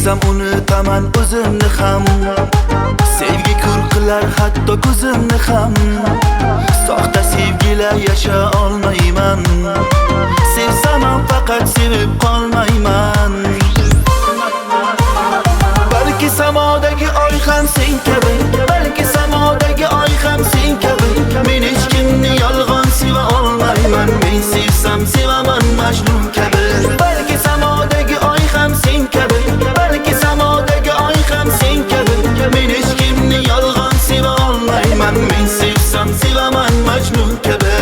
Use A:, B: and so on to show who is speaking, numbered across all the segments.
A: sevsam unutaman o'zimni ham. Sevgi ko'r qilar hatto ko'zimni ham. Soxta sevgilar yasha olmayman. Sevsam ham faqat sevib qolmayman. Balki samodagi oy ham sen kabi, balki samodagi oy ham sen kabi. Men hech kimni yolg'on seva olmayman. Men sevsam sevaman Majnun kabi. Balki samodagi oy ham sen kabi, balki samodagi oy ham sen kabi. Men hech kimni yolg'on seva olmayman. Men sevsam sevaman Majnun kabi.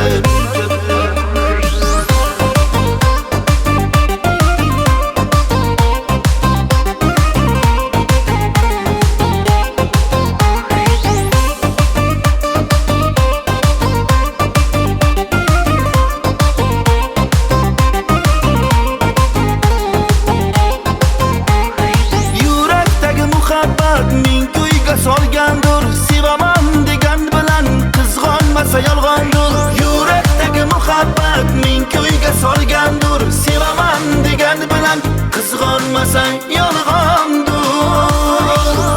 A: Ming kuyga solgandir, sevaman degan bilan qizg'onmasa yolg'ondir. Yurakdagi muhabbat ming kuyga solgandir, sevaman degan bilan qizg'onmasa yolg'ondir.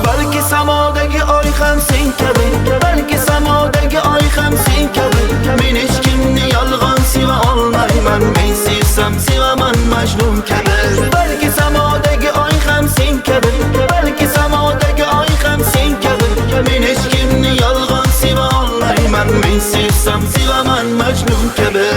A: Balki samodagi oy ham sen kabi, balki samodagi oy ham sen kabi. Men hech kimni yolg'on seva olmayman. Men sevsam sevaman Majnun kabi. Balki samodagi oy ham sen kabi, balki samodagi oy ham sen kabi. Men hech kimni yolg'on seva olmayman. Men sevsam sevaman Majnun kabi.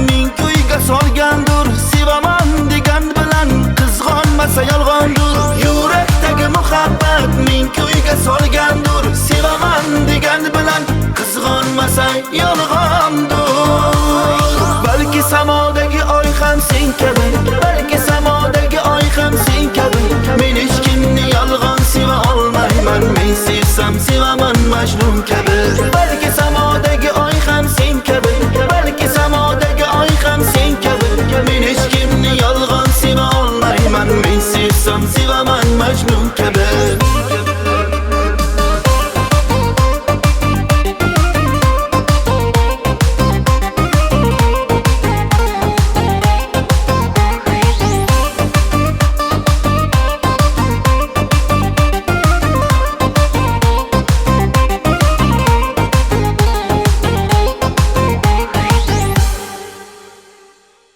A: Ming kuyga solgandir, sevaman degan bilan qizg'onmasa yolg'ondir. Yurakdagi muhabbat ming kuyga solgandir, sevaman degan bilan qizg'onmasa yolg'ondir.